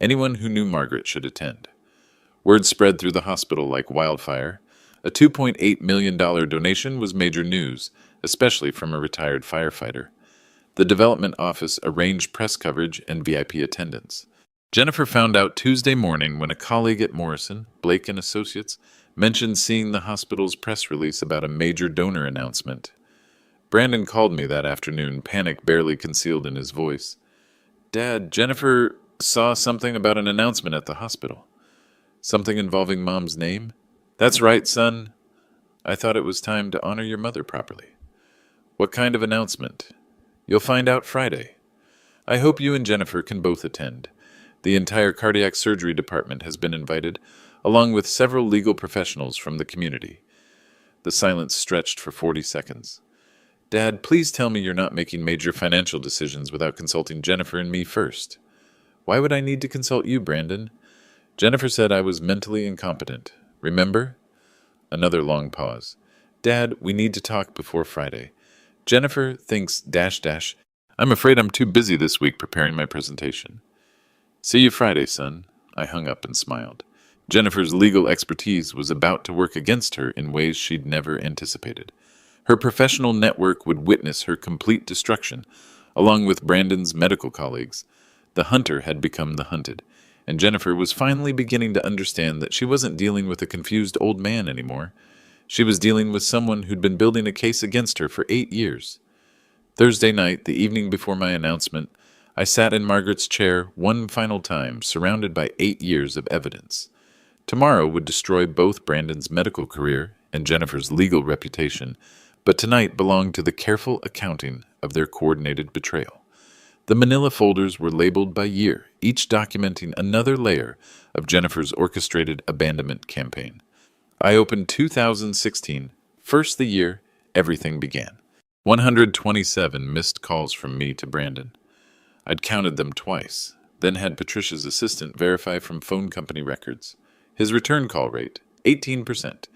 Speaker 1: Anyone who knew Margaret should attend. Word spread through the hospital like wildfire. A $2.8 million donation was major news, especially from a retired firefighter. The development office arranged press coverage and VIP attendance. Jennifer found out Tuesday morning when a colleague at Morrison, Blake and Associates, mentioned seeing the hospital's press release about a major donor announcement. Brandon called me that afternoon, panic barely concealed in his voice. Dad, Jennifer saw something about an announcement at the hospital. Something involving Mom's name? That's right, son. I thought it was time to honor your mother properly. What kind of announcement? You'll find out Friday. I hope you and Jennifer can both attend. The entire cardiac surgery department has been invited, along with several legal professionals from the community. The silence stretched for 40 seconds. Dad, please tell me you're not making major financial decisions without consulting Jennifer and me first. Why would I need to consult you, Brandon? Jennifer said I was mentally incompetent. Remember? Another long pause. Dad, we need to talk before Friday. Jennifer thinks ... I'm afraid I'm too busy this week preparing my presentation. See you Friday, son. I hung up and smiled. Jennifer's legal expertise was about to work against her in ways she'd never anticipated. Her professional network would witness her complete destruction, along with Brandon's medical colleagues. The hunter had become the hunted, and Jennifer was finally beginning to understand that she wasn't dealing with a confused old man anymore. She was dealing with someone who'd been building a case against her for 8 years. Thursday night, the evening before my announcement, I sat in Margaret's chair one final time, surrounded by 8 years of evidence. Tomorrow would destroy both Brandon's medical career and Jennifer's legal reputation, but tonight belonged to the careful accounting of their coordinated betrayal. The manila folders were labeled by year, each documenting another layer of Jennifer's orchestrated abandonment campaign. I opened 2016, first the year everything began. 127 missed calls from me to Brandon. I'd counted them twice, then had Patricia's assistant verify from phone company records. His return call rate, 18%,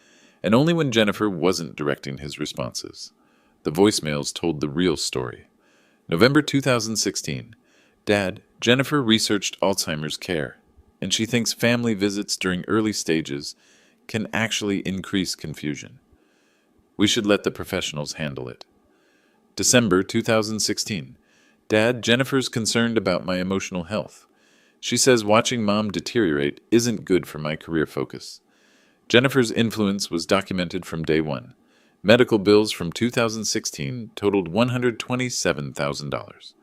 Speaker 1: and only when Jennifer wasn't directing his responses. The voicemails told the real story. November 2016. Dad, Jennifer researched Alzheimer's care, and she thinks family visits during early stages can actually increase confusion. We should let the professionals handle it. December 2016. Dad, Jennifer's concerned about my emotional health. She says watching Mom deteriorate isn't good for my career focus. Jennifer's influence was documented from day one. Medical bills from 2016 totaled $127,000.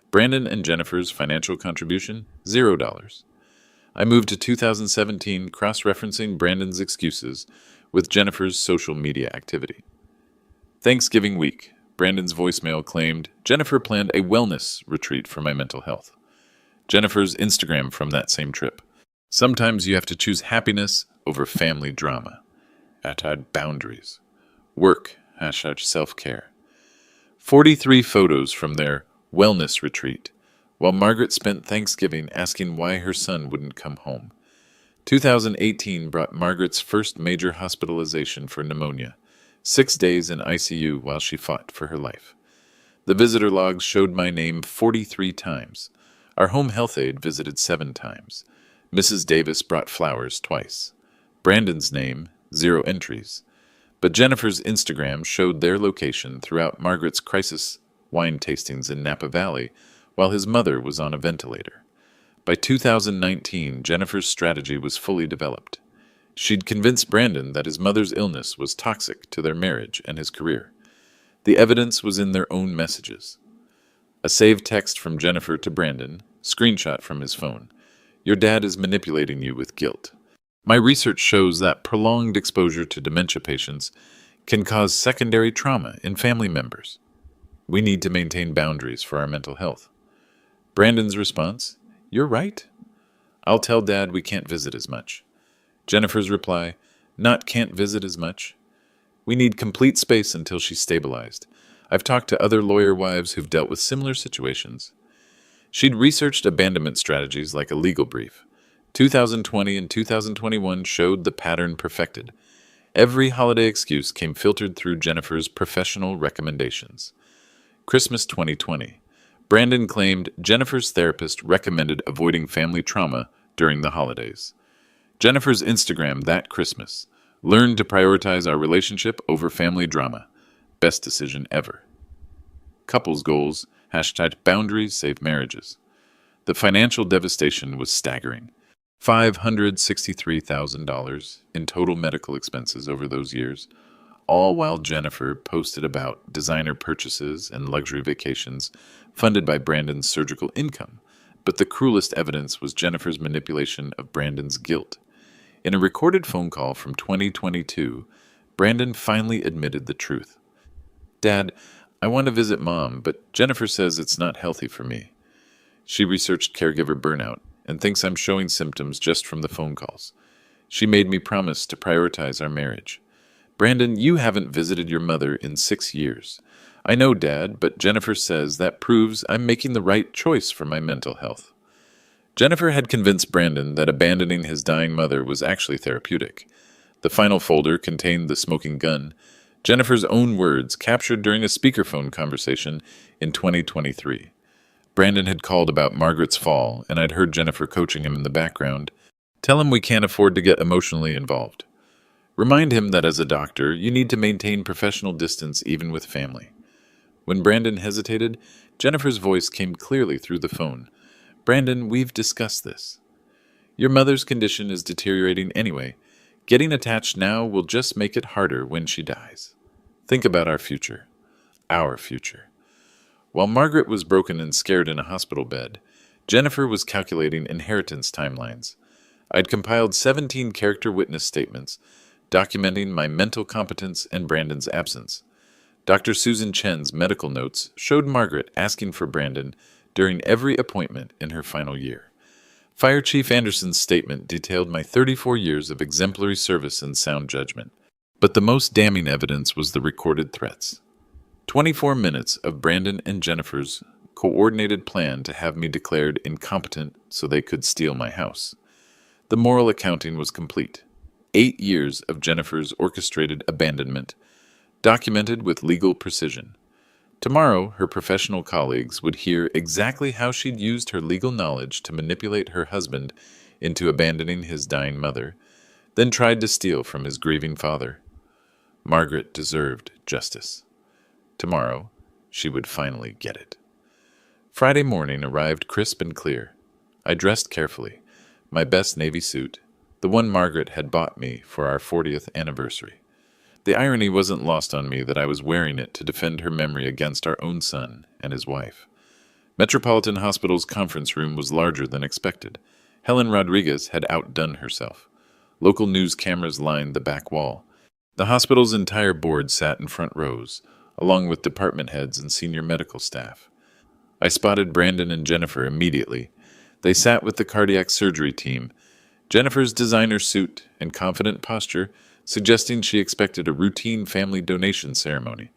Speaker 1: Brandon and Jennifer's financial contribution, $0. I moved to 2017 cross-referencing Brandon's excuses with Jennifer's social media activity. Thanksgiving week, Brandon's voicemail claimed Jennifer planned a wellness retreat for my mental health. Jennifer's Instagram from that same trip. Sometimes you have to choose happiness over family drama. #boundaries. Work, #self-care. 43 photos from their wellness retreat, while Margaret spent Thanksgiving asking why her son wouldn't come home. 2018 brought Margaret's first major hospitalization for pneumonia, 6 days in ICU while she fought for her life. The visitor logs showed my name 43 times. Our home health aide visited 7 times. Mrs. Davis brought flowers twice. Brandon's name, 0 entries. But Jennifer's Instagram showed their location throughout Margaret's crisis wine tastings in Napa Valley while his mother was on a ventilator. By 2019, Jennifer's strategy was fully developed. She'd convinced Brandon that his mother's illness was toxic to their marriage and his career. The evidence was in their own messages. A saved text from Jennifer to Brandon, screenshot from his phone. Your dad is manipulating you with guilt. My research shows that prolonged exposure to dementia patients can cause secondary trauma in family members. We need to maintain boundaries for our mental health. Brandon's response, you're right. I'll tell Dad we can't visit as much. Jennifer's reply, not can't visit as much. We need complete space until she's stabilized. I've talked to other lawyer wives who've dealt with similar situations. She'd researched abandonment strategies like a legal brief. 2020 and 2021 showed the pattern perfected. Every holiday excuse came filtered through Jennifer's professional recommendations. Christmas 2020. Brandon claimed Jennifer's therapist recommended avoiding family trauma during the holidays. Jennifer's Instagram that Christmas. Learned to prioritize our relationship over family drama. Best decision ever. Couples goals, #boundaries save marriages. The financial devastation was staggering. $563,000 in total medical expenses over those years, all while Jennifer posted about designer purchases and luxury vacations funded by Brandon's surgical income. But the cruelest evidence was Jennifer's manipulation of Brandon's guilt. In a recorded phone call from 2022, Brandon finally admitted the truth. Dad, I want to visit Mom, but Jennifer says it's not healthy for me. She researched caregiver burnout and thinks I'm showing symptoms just from the phone calls. She made me promise to prioritize our marriage. Brandon, you haven't visited your mother in 6 years. I know, Dad, but Jennifer says that proves I'm making the right choice for my mental health. Jennifer had convinced Brandon that abandoning his dying mother was actually therapeutic. The final folder contained the smoking gun, Jennifer's own words captured during a speakerphone conversation in 2023. Brandon had called about Margaret's fall, and I'd heard Jennifer coaching him in the background. Tell him we can't afford to get emotionally involved. Remind him that as a doctor, you need to maintain professional distance even with family. When Brandon hesitated, Jennifer's voice came clearly through the phone. Brandon, we've discussed this. Your mother's condition is deteriorating anyway. Getting attached now will just make it harder when she dies. Think about our future. Our future. While Margaret was broken and scared in a hospital bed, Jennifer was calculating inheritance timelines. I'd compiled 17 character witness statements, documenting my mental competence and Brandon's absence. Dr. Susan Chen's medical notes showed Margaret asking for Brandon during every appointment in her final year. Fire Chief Anderson's statement detailed my 34 years of exemplary service and sound judgment. But the most damning evidence was the recorded threats. 24 minutes of Brandon and Jennifer's coordinated plan to have me declared incompetent so they could steal my house. The moral accounting was complete. 8 years of Jennifer's orchestrated abandonment, documented with legal precision. Tomorrow, her professional colleagues would hear exactly how she'd used her legal knowledge to manipulate her husband into abandoning his dying mother, then tried to steal from his grieving father. Margaret deserved justice. Tomorrow, she would finally get it. Friday morning arrived crisp and clear. I dressed carefully, my best navy suit, the one Margaret had bought me for our 40th anniversary. The irony wasn't lost on me that I was wearing it to defend her memory against our own son and his wife. Metropolitan Hospital's conference room was larger than expected. Helen Rodriguez had outdone herself. Local news cameras lined the back wall. The hospital's entire board sat in front rows, along with department heads and senior medical staff. I spotted Brandon and Jennifer immediately. They sat with the cardiac surgery team, Jennifer's designer suit and confident posture suggesting she expected a routine family donation ceremony.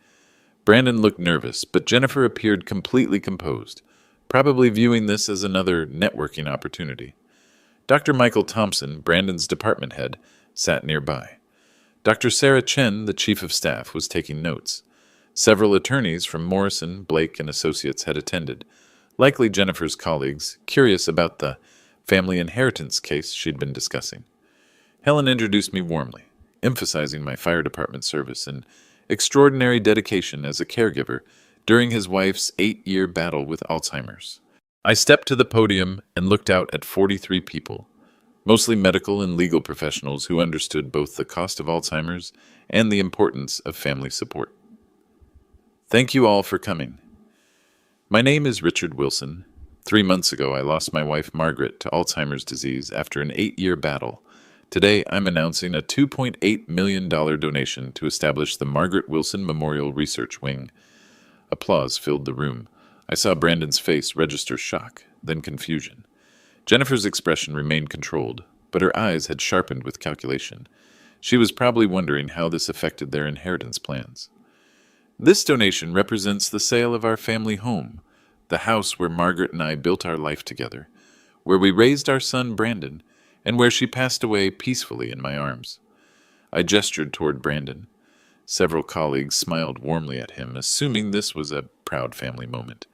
Speaker 1: Brandon looked nervous, but Jennifer appeared completely composed, probably viewing this as another networking opportunity. Dr. Michael Thompson, Brandon's department head, sat nearby. Dr. Sarah Chen, the chief of staff, was taking notes. Several attorneys from Morrison, Blake, and Associates had attended, likely Jennifer's colleagues, curious about the family inheritance case she'd been discussing. Helen introduced me warmly, emphasizing my fire department service and extraordinary dedication as a caregiver during his wife's 8-year battle with Alzheimer's. I stepped to the podium and looked out at 43 people, mostly medical and legal professionals who understood both the cost of Alzheimer's and the importance of family support. Thank you all for coming. My name is Richard Wilson. 3 months ago, I lost my wife Margaret to Alzheimer's disease after an 8-year battle. Today, I'm announcing a $2.8 million donation to establish the Margaret Wilson Memorial Research Wing. Applause filled the room. I saw Brandon's face register shock, then confusion. Jennifer's expression remained controlled, but her eyes had sharpened with calculation. She was probably wondering how this affected their inheritance plans. This donation represents the sale of our family home, the house where Margaret and I built our life together, where we raised our son Brandon, and where she passed away peacefully in my arms. I gestured toward Brandon. Several colleagues smiled warmly at him, assuming this was a proud family moment.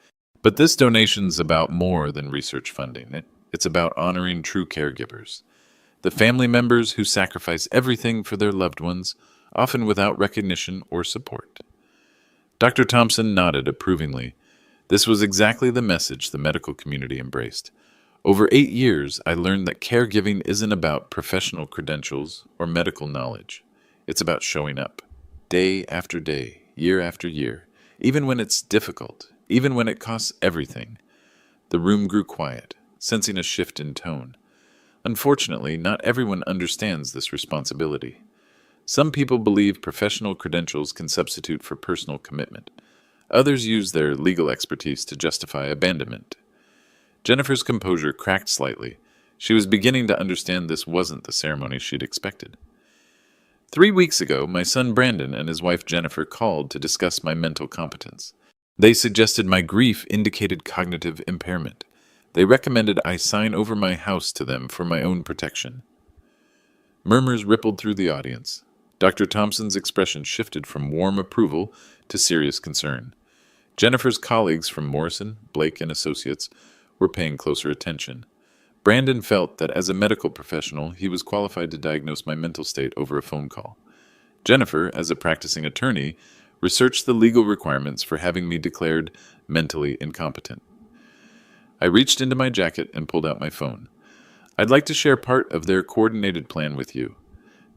Speaker 1: But this donation's about more than research funding. It's about honoring true caregivers, the family members who sacrifice everything for their loved ones, often without recognition or support. Dr. Thompson nodded approvingly. This was exactly the message the medical community embraced. Over 8 years, I learned that caregiving isn't about professional credentials or medical knowledge. It's about showing up, day after day, year after year, even when it's difficult, even when it costs everything. The room grew quiet, sensing a shift in tone. Unfortunately, not everyone understands this responsibility. Some people believe professional credentials can substitute for personal commitment. Others use their legal expertise to justify abandonment. Jennifer's composure cracked slightly. She was beginning to understand this wasn't the ceremony she'd expected. 3 weeks ago, my son Brandon and his wife Jennifer called to discuss my mental competence. They suggested my grief indicated cognitive impairment. They recommended I sign over my house to them for my own protection. Murmurs rippled through the audience. Dr. Thompson's expression shifted from warm approval to serious concern. Jennifer's colleagues from Morrison, Blake, and Associates were paying closer attention. Brandon felt that as a medical professional, he was qualified to diagnose my mental state over a phone call. Jennifer, as a practicing attorney, researched the legal requirements for having me declared mentally incompetent. I reached into my jacket and pulled out my phone. "I'd like to share part of their coordinated plan with you."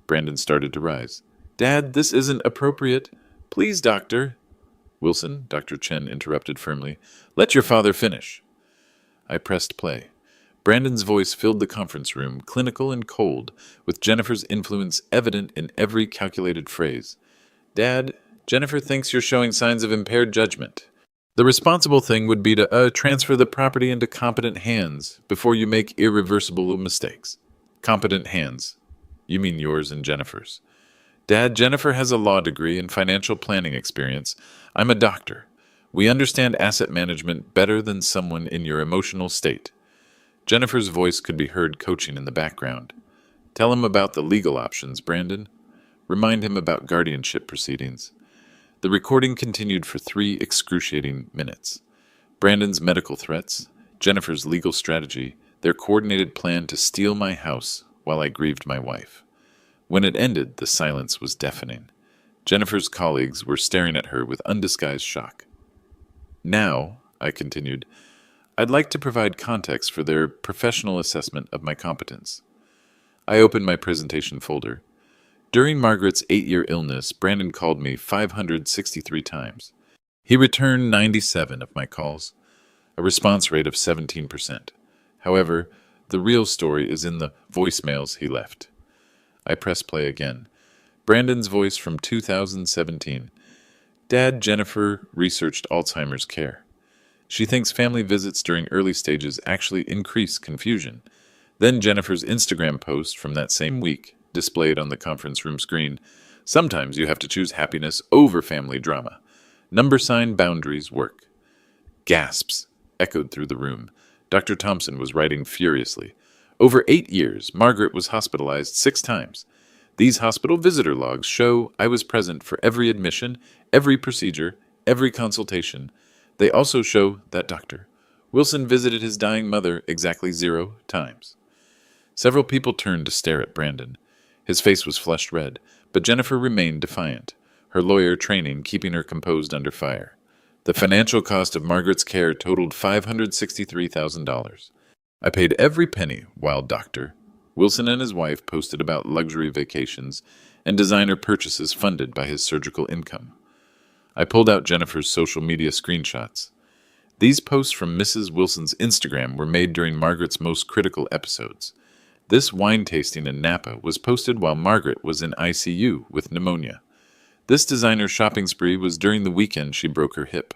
Speaker 1: Brandon started to rise. "Dad, this isn't appropriate. Please, doctor." "Wilson," Dr. Chen interrupted firmly, "let your father finish." I pressed play. Brandon's voice filled the conference room, clinical and cold, with Jennifer's influence evident in every calculated phrase. "Dad, Jennifer thinks you're showing signs of impaired judgment. The responsible thing would be to transfer the property into competent hands before you make irreversible mistakes." "Competent hands? You mean yours and Jennifer's?" "Dad, Jennifer has a law degree and financial planning experience. I'm a doctor. We understand asset management better than someone in your emotional state." Jennifer's voice could be heard coaching in the background. "Tell him about the legal options, Brandon. Remind him about guardianship proceedings." The recording continued for 3 excruciating minutes. Brandon's medical threats, Jennifer's legal strategy, their coordinated plan to steal my house while I grieved my wife. When it ended, the silence was deafening. Jennifer's colleagues were staring at her with undisguised shock. "Now," I continued, "I'd like to provide context for their professional assessment of my competence." I opened my presentation folder. During Margaret's 8-year illness, Brandon called me 563 times. He returned 97 of my calls, a response rate of 17%. However, the real story is in the voicemails he left. I press play again. Brandon's voice from 2017. "Dad, Jennifer researched Alzheimer's care. She thinks family visits during early stages actually increase confusion." Then Jennifer's Instagram post from that same week, displayed on the conference room screen. "Sometimes you have to choose happiness over family drama. Number sign boundaries work." Gasps echoed through the room. Dr. Thompson was writing furiously. "Over 8 years, Margaret was hospitalized 6 times. These hospital visitor logs show I was present for every admission, every procedure, every consultation. They also show that Dr. Wilson visited his dying mother exactly 0 times." Several people turned to stare at Brandon. His face was flushed red, but Jennifer remained defiant, her lawyer training keeping her composed under fire. The financial cost of Margaret's care totaled $563,000. I paid every penny while Dr. Wilson and his wife posted about luxury vacations and designer purchases funded by his surgical income. I pulled out Jennifer's social media screenshots. These posts from Mrs. Wilson's Instagram were made during Margaret's most critical episodes. This wine tasting in Napa was posted while Margaret was in ICU with pneumonia. This designer shopping spree was during the weekend she broke her hip.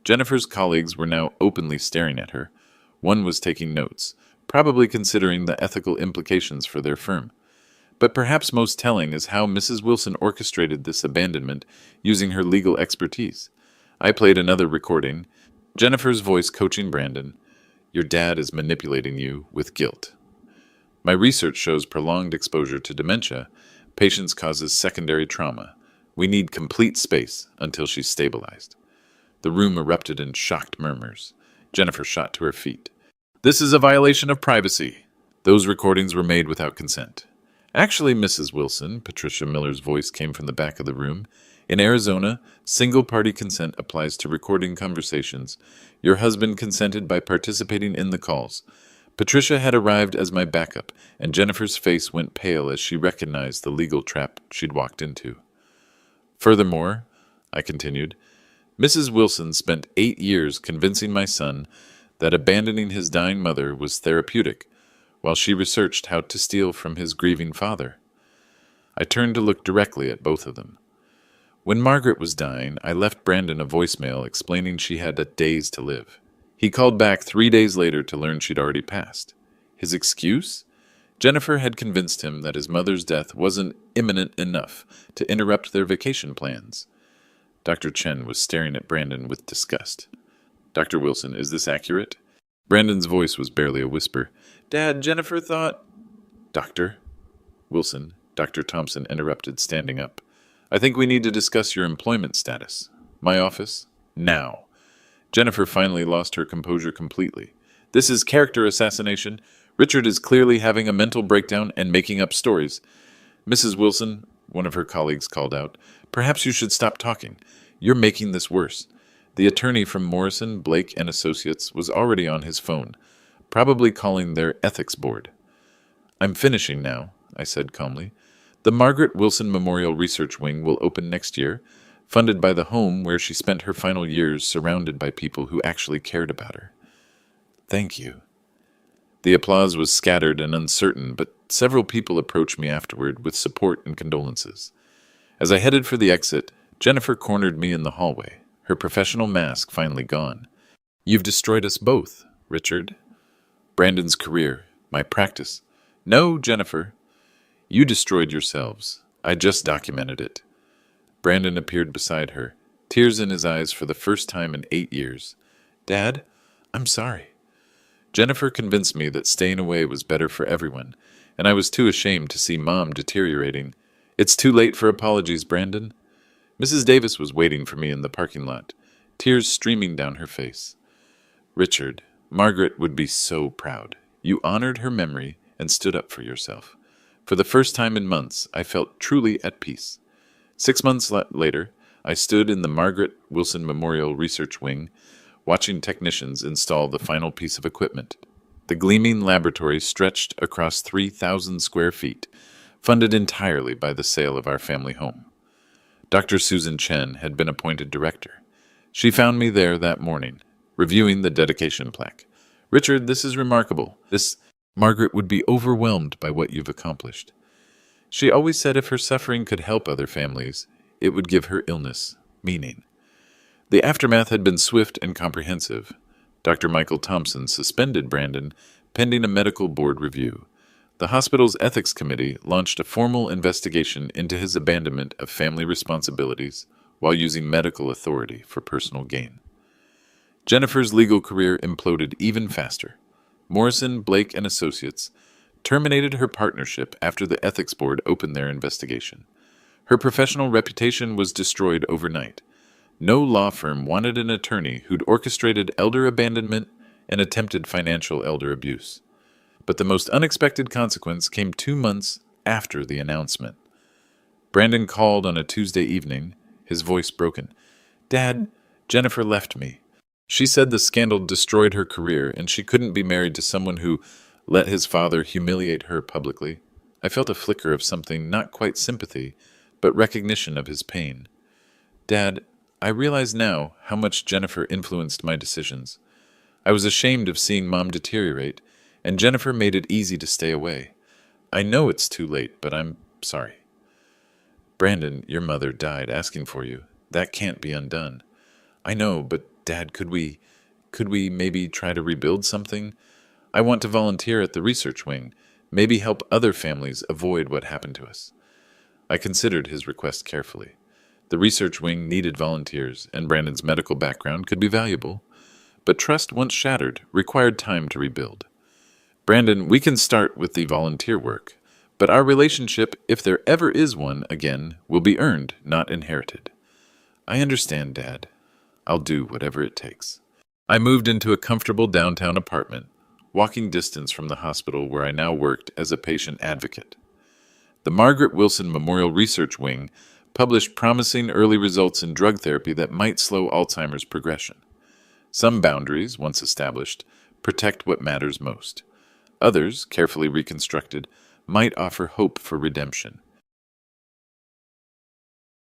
Speaker 1: Jennifer's colleagues were now openly staring at her. One was taking notes, probably considering the ethical implications for their firm. But perhaps most telling is how Mrs. Wilson orchestrated this abandonment using her legal expertise. I played another recording, Jennifer's voice coaching Brandon. "Your dad is manipulating you with guilt. My research shows prolonged exposure to dementia. Patients causes secondary trauma. We need complete space until she's stabilized." The room erupted in shocked murmurs. Jennifer shot to her feet. "This is a violation of privacy. Those recordings were made without consent." "Actually, Mrs. Wilson," Patricia Miller's voice came from the back of the room, "in Arizona, single-party consent applies to recording conversations. Your husband consented by participating in the calls." Patricia had arrived as my backup, and Jennifer's face went pale as she recognized the legal trap she'd walked into. "Furthermore," I continued, "Mrs. Wilson spent 8 years convincing my son that abandoning his dying mother was therapeutic, while she researched how to steal from his grieving father." I turned to look directly at both of them. "When Margaret was dying, I left Brandon a voicemail explaining she had days to live. He called back 3 days later to learn she'd already passed. His excuse? Jennifer had convinced him that his mother's death wasn't imminent enough to interrupt their vacation plans." Dr. Chen was staring at Brandon with disgust. "Dr. Wilson, is this accurate?" Brandon's voice was barely a whisper. "Dad, Jennifer thought—" "Dr. Wilson, Dr. Thompson interrupted, standing up. "I think we need to discuss your employment status. My office? Now." Jennifer finally lost her composure completely. "This is character assassination. Richard is clearly having a mental breakdown and making up stories." "Mrs. Wilson," one of her colleagues called out, "perhaps you should stop talking. You're making this worse." The attorney from Morrison, Blake and Associates was already on his phone, probably calling their ethics board. "I'm finishing now," I said calmly. "The Margaret Wilson Memorial Research Wing will open next year, funded by the home where she spent her final years surrounded by people who actually cared about her." "Thank you." The applause was scattered and uncertain, but several people approached me afterward with support and condolences. As I headed for the exit, Jennifer cornered me in the hallway, her professional mask finally gone. "You've destroyed us both, Richard. Brandon's career, my practice." "No, Jennifer. You destroyed yourselves. I just documented it." Brandon appeared beside her, tears in his eyes for the first time in 8 years. "Dad, I'm sorry." Jennifer convinced me that staying away was better for everyone, and I was too ashamed to see Mom deteriorating. "It's too late for apologies, Brandon." Mrs. Davis was waiting for me in the parking lot, tears streaming down her face. "Richard, Margaret would be so proud. You honored her memory and stood up for yourself. For the first time in months, I felt truly at peace." 6 months later, I stood in the Margaret Wilson Memorial Research Wing, watching technicians install the final piece of equipment. The gleaming laboratory stretched across 3,000 square feet, funded entirely by the sale of our family home. Dr. Susan Chen had been appointed director. She found me there that morning, reviewing the dedication plaque. "Richard, this is remarkable. Margaret would be overwhelmed by what you've accomplished. She always said if her suffering could help other families, it would give her illness meaning." The aftermath had been swift and comprehensive. Dr. Michael Thompson suspended Brandon pending a medical board review. The hospital's ethics committee launched a formal investigation into his abandonment of family responsibilities while using medical authority for personal gain. Jennifer's legal career imploded even faster. Morrison, Blake and Associates terminated her partnership after the ethics board opened their investigation. Her professional reputation was destroyed overnight. No law firm wanted an attorney who'd orchestrated elder abandonment and attempted financial elder abuse. But the most unexpected consequence came 2 months after the announcement. Brandon called on a Tuesday evening, his voice broken. "Dad, Jennifer left me. She said the scandal destroyed her career and she couldn't be married to someone who let his father humiliate her publicly." I felt a flicker of something, not quite sympathy, but recognition of his pain. "Dad, I realize now how much Jennifer influenced my decisions. I was ashamed of seeing Mom deteriorate, and Jennifer made it easy to stay away. I know it's too late, but I'm sorry." "Brandon, your mother died asking for you. That can't be undone." "I know, but Dad, could we maybe try to rebuild something? I want to volunteer at the research wing, maybe help other families avoid what happened to us." I considered his request carefully. The research wing needed volunteers, and Brandon's medical background could be valuable. But trust once shattered required time to rebuild. "Brandon, we can start with the volunteer work, but our relationship, if there ever is one again, will be earned, not inherited." "I understand, Dad. I'll do whatever it takes." I moved into a comfortable downtown apartment, walking distance from the hospital where I now worked as a patient advocate. The Margaret Wilson Memorial Research Wing published promising early results in drug therapy that might slow Alzheimer's progression. Some boundaries, once established, protect what matters most. Others, carefully reconstructed, might offer hope for redemption.